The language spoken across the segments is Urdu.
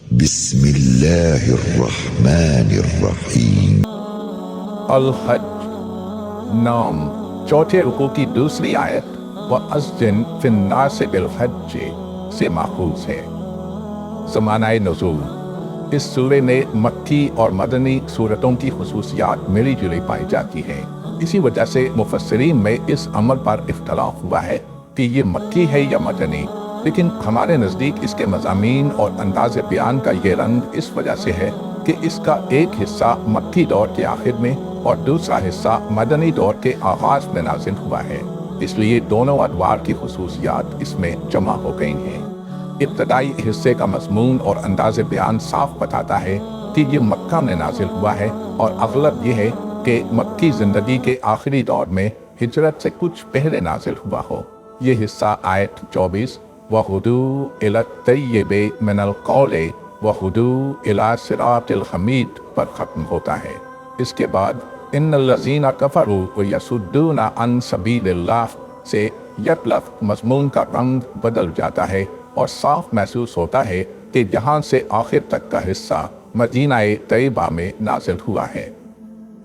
بسم اللہ الرحمن الرحیم۔ الحج نام چوتھے رکوع کی دوسری آیت وَأَذِّن فِي النَّاسِ بِالْحَجِّ سے ماخوذ ہے۔ زمانہ نزول اس سورے میں مکی اور مدنی صورتوں کی خصوصیات ملی جلی پائی جاتی ہیں۔ اسی وجہ سے مفسرین میں اس عمل پر اختلاف ہوا ہے کہ یہ مکی ہے یا مدنی، لیکن ہمارے نزدیک اس کے مضامین اور انداز بیان کا یہ رنگ اس وجہ سے ہے کہ اس کا ایک حصہ مکی دور کے آخر میں اور دوسرا حصہ مدنی دور کے آغاز میں نازل ہوا ہے، اس لیے دونوں ادوار کی خصوصیات اس میں جمع ہو گئی ہیں۔ ابتدائی حصے کا مضمون اور انداز بیان صاف بتاتا ہے کہ یہ مکہ میں نازل ہوا ہے، اور اغلب یہ ہے کہ مکی زندگی کے آخری دور میں ہجرت سے کچھ پہلے نازل ہوا ہو۔ یہ حصہ آیت 24 وَهُدُوا إِلَى الطَّيِّبِ مِنَ الْقَوْلِ وَهُدُوا إِلَى صِرَاطِ الْحَمِيدِ پر ختم ہوتا ہے۔ اس کے بعد ان الذین کفروا ویصدون عن سبیل اللہ سے یطلف مضمون کا رنگ بدل جاتا ہے اور صاف محسوس ہوتا ہے کہ جہاں سے آخر تک کا حصہ مدینہ طیبہ میں نازل ہوا ہے۔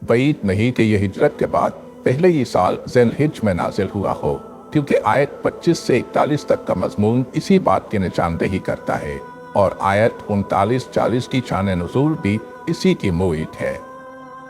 بعید نہیں کہ یہ ہجرت کے بعد پہلے ہی سال ذی الحجہ میں نازل ہوا ہو، کیونکہ آیت 25 سے 41 تک کا مضمون اسی بات کی نشاندہی کرتا ہے، اور آیت 39-40 کی شان نزول بھی اسی کی موئید ہے۔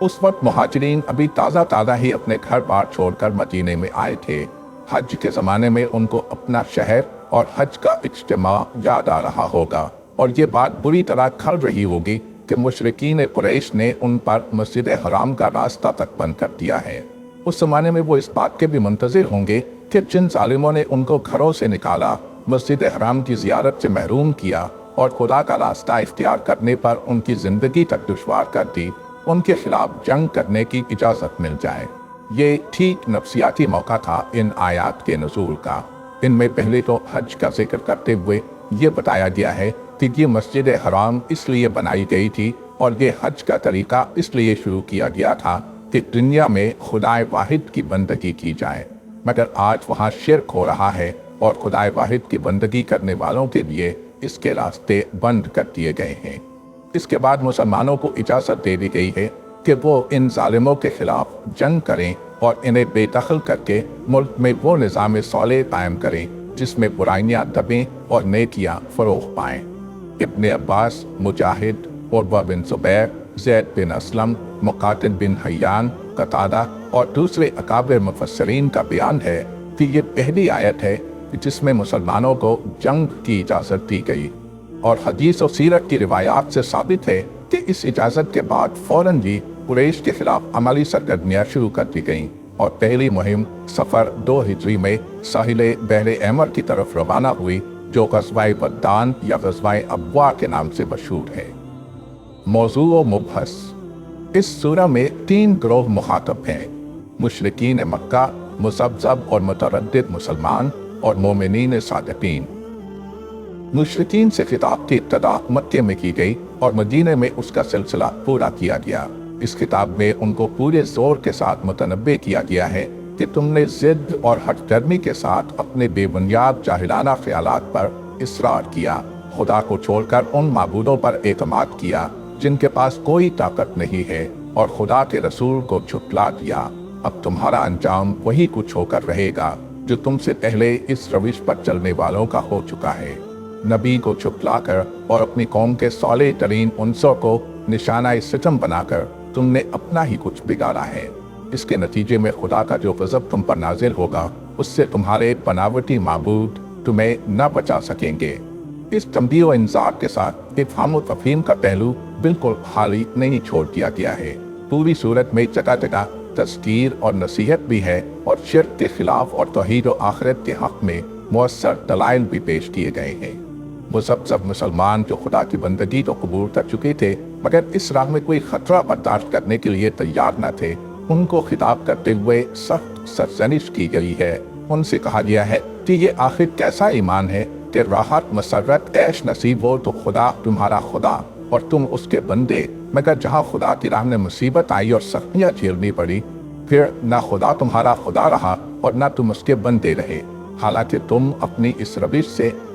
اس وقت مہاجرین ابھی تازہ ہی اپنے گھر بار چھوڑ کر مدینے میں آئے تھے۔ حج کے زمانے میں ان کو اپنا شہر اور حج کا اجتماع یاد آ رہا ہوگا، اور یہ بات بری طرح کھل رہی ہوگی کہ مشرکین قریش نے ان پر مسجد حرام کا راستہ تک بند کر دیا ہے۔ اس زمانے میں وہ اس بات کے بھی منتظر ہوں گے کہ جن ظالموں نے ان کو گھروں سے نکالا، مسجد حرام کی زیارت سے محروم کیا اور خدا کا راستہ اختیار کرنے پر ان کی زندگی تک دشوار کر دی، ان کے خلاف جنگ کرنے کی اجازت مل جائے۔ یہ ٹھیک نفسیاتی موقع تھا ان آیات کے نزول کا۔ ان میں پہلے تو حج کا ذکر کرتے ہوئے یہ بتایا گیا ہے کہ یہ مسجد حرام اس لیے بنائی گئی تھی اور یہ حج کا طریقہ اس لیے شروع کیا گیا تھا کہ دنیا میں خدا واحد کی بندگی کی جائے، مگر آج وہاں شرک ہو رہا ہے اور خدا واحد کی بندگی کرنے والوں کے لیے اس کے راستے بند کر دیے گئے ہیں۔ اس کے بعد مسلمانوں کو اجازت دے دی گئی ہے کہ وہ ان ظالموں کے خلاف جنگ کریں اور انہیں بے دخل کر کے ملک میں وہ نظام صالح قائم کریں جس میں برائیاں دبیں اور نیکیاں فروغ پائیں۔ ابن عباس، مجاہد، عروہ بن زبیر، زید بن اسلم، مقاتل بن حیان، قتادہ اور دوسرے اکابر مفسرین کا بیان ہے کہ یہ پہلی آیت ہے جس میں مسلمانوں کو جنگ کی اجازت دی گئی، اور حدیث و سیرت کی روایات سے ثابت ہے کہ اس اجازت کے بعد فوراً ہی قریش کے خلاف عملی سرگرمیاں شروع کر دی گئیں، اور پہلی مہم صفر 2 ہجری میں ساحل بحر احمر کی طرف روانہ ہوئی، جو غزوہ ودان یا غزوہ ابواء کے نام سے مشہور ہے۔ موضوع و مبحث اس سورہ میں 3 گروہ مخاطب ہیں: مشرکین مکہ، مذبذب اور متردد مسلمان، اور مومنین صادقین۔ مشرکین سے خطاب کی ابتدا مکہ میں کی گئی اور مدینے میں اس کا سلسلہ پورا کیا گیا۔ اس خطاب میں ان کو پورے زور کے ساتھ متنبہ کیا گیا ہے کہ تم نے ضد اور ہٹ درمی کے ساتھ اپنے بے بنیاد جاہلانہ خیالات پر اصرار کیا، خدا کو چھوڑ کر ان معبودوں پر اعتماد کیا جن کے پاس کوئی طاقت نہیں ہے، اور خدا کے رسول کو جھٹلا دیا۔ اب تمہارا انجام وہی کچھ ہو کر رہے گا جو تم سے پہلے اس روش پر چلنے والوں کا ہو چکا ہے۔ نبی کو جھٹلا کر اور اپنی قوم کے صالح ترین عنصر کو نشانہ ستم بنا کر تم نے اپنا ہی کچھ بگاڑا ہے۔ اس کے نتیجے میں خدا کا جو غضب تم پر نازل ہوگا، اس سے تمہارے بناوٹی معبود تمہیں نہ بچا سکیں گے۔ اس تنبیہ و انذار کے ساتھ افہام و تفہیم کا پہلو بالکل خالی نہیں چھوڑ دیا گیا ہے۔ پوری صورت میں جگہ جگہ تذکیر اور نصیحت بھی ہے، اور شرک کے خلاف اور توحید و آخرت کے حق میں مؤثر دلائل بھی پیش کیے گئے ہیں۔ مذبذب مسلمان جو خدا کی بندگی تو قبول کر چکے تھے، مگر اس راہ میں کوئی خطرہ برداشت کرنے کے لیے تیار نہ تھے، ان کو خطاب کرتے ہوئے سخت سرزنش کی گئی ہے۔ ان سے کہا گیا ہے کہ یہ آخر کیسا ایمان ہے کہ راحت، مسرت، عیش نصیب ہو تو خدا تمہارا خدا اور تم اس کے بندے، مگر جہاں خدا کی راہ میں مصیبت آئی اور سختیاں جھیلنی پڑی، پھر نہ خدا تمہارا خدا رہا اور نہ تم اس کے بندے رہے، حالانکہ تم اپنی اس روش سے